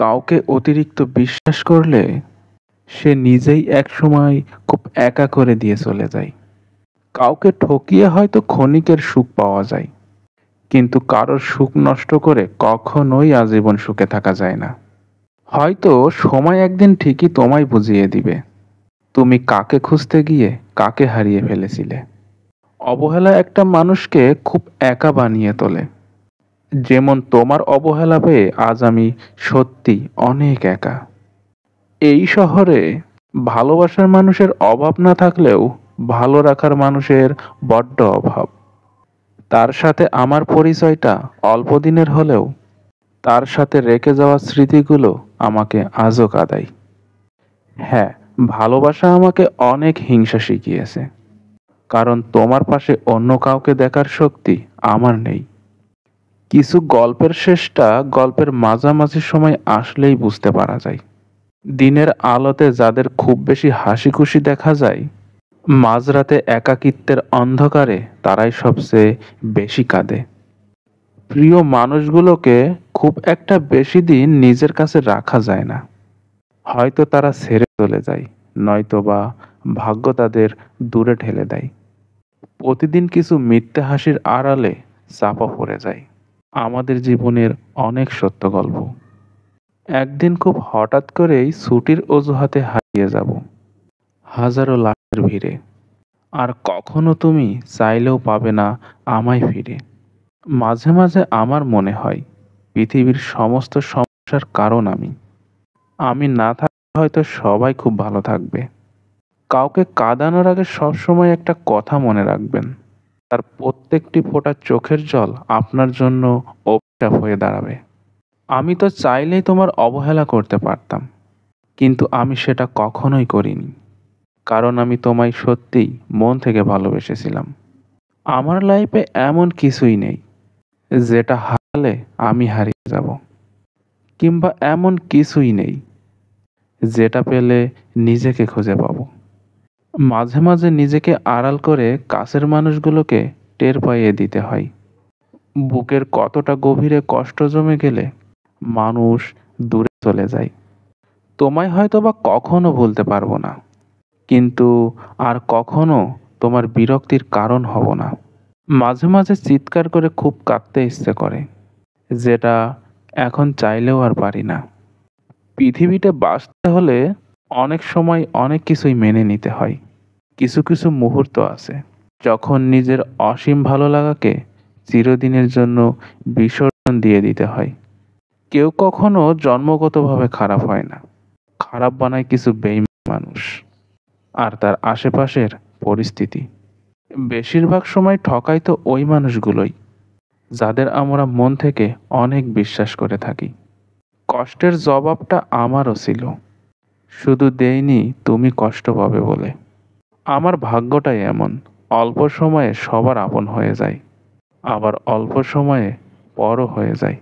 কাউকে অতিরিক্ত বিশ্বাস করলে সে নিজেই একসময় খুব একা করে দিয়ে চলে যায়। কাউকে ঠকিয়ে হয়তো ক্ষণিকের সুখ পাওয়া যায়, কিন্তু কারোর সুখ নষ্ট করে কখনোই আজীবন সুখে থাকা যায় না। হয়তো সময় একদিন ঠিকই তোমায় বুঝিয়ে দিবে তুমি কাকে খুঁজতে গিয়ে কাকে হারিয়ে ফেলেছিলে। অবহেলা একটা মানুষকে খুব একা বানিয়ে তোলে। যেমন তোমার অবহেলা পেয়ে আজ আমি সত্যি অনেক একা। এই শহরে ভালোবাসার মানুষের অভাব না থাকলেও ভালো রাখার মানুষের বড্ড অভাব। তার সাথে আমার পরিচয়টা অল্প দিনের হলেও তার সাথে রেখে যাওয়া স্মৃতিগুলো আমাকে আজও কাঁদায়। হ্যাঁ, ভালোবাসা আমাকে অনেক হিংসা শিখিয়েছে, কারণ তোমার পাশে অন্য কাউকে দেখার শক্তি আমার নেই। কিছু গল্পের শেষটা গল্পের মাঝামাঝি সময় আসলেই বুঝতে পারা যায়। দিনের আলোতে যাদের খুব বেশি হাসি খুশি দেখা যায়, মাঝরাতে একাকিত্বের অন্ধকারে তারাই সবচেয়ে বেশি কাঁদে। প্রিয় মানুষগুলোকে খুব একটা বেশি দিন নিজের কাছে রাখা যায় না। হয়তো তারা ছেড়ে চলে যায়, নয়তোবা ভাগ্য তাদের দূরে ঠেলে দেয়। প্রতিদিন কিছু মিথ্যে হাসির আড়ালে চাপা পড়ে যায় আমাদের জীবনের অনেক সত্য গল্প। একদিন খুব হঠাৎ করেই ছুটির অজুহাতে হারিয়ে যাব হাজারো লাখের ভিড়ে। আর কখনো তুমি চাইলেও পাবে না আমায় ফিরে। মাঝে মাঝে আমার মনে হয় পৃথিবীর সমস্ত সমস্যার কারণ আমি। আমি না থাকলে হয়তো সবাই খুব ভালো থাকবে। কাউকে কাঁদানোর আগে সবসময় একটা কথা মনে রাখবেন, তার প্রত্যেকটি ফোঁটা চোখের জল আপনার জন্য অভিশাপ হয়ে দাঁড়াবে। আমি তো চাইলেই তোমার অবহেলা করতে পারতাম, কিন্তু আমি সেটা কখনোই করিনি, কারণ আমি তোমায় সত্যিই মন থেকে ভালোবেসেছিলাম। আমার লাইফে এমন কিছুই নেই যেটা হারালে আমি হারিয়ে যাব, কিংবা এমন কিছুই নেই যেটা পেলে নিজেকে খুঁজে পাবো। মাঝে মাঝে নিজেকে আড়াল করে কাছের মানুষগুলোকে টের পাইয়ে দিতে হয়। বুকের কতটা গভীরে কষ্ট জমে গেলে মানুষ দূরে চলে যায়। তোমায় হয়তো বা কখনো ভুলতে পারবো না, কিন্তু আর কখনো তোমার বিরক্তির কারণ হব না। মাঝে মাঝে চিৎকার করে খুব কাঁদতে ইচ্ছে করে, যেটা এখন চাইলেও আর পারি না। পৃথিবীতে বাঁচতে হলে অনেক সময় অনেক কিছুই মেনে নিতে হয়। কিছু কিছু মুহূর্ত আছে যখন নিজের অসীম ভালো লাগাকে চিরদিনের জন্য বিসর্জন দিয়ে দিতে হয়। কেউ কখনো জন্মগতভাবে খারাপ হয় না, খারাপ বানায় কিছু বেইমান মানুষ আর তার আশেপাশের পরিস্থিতি। বেশিরভাগ সময় ঠকায় তো ওই মানুষগুলোই যাদের আমরা মন থেকে অনেক বিশ্বাস করে থাকি। কষ্টের জবাবটা আমারও ছিল, শুধু দেইনি তুমি কষ্ট পাবে বলে। আমার ভাগ্যটাই এমন, অল্প সময়ে সবার আপন হয়ে যায়, আবার অল্প সময়ে পরও হয়ে যায়।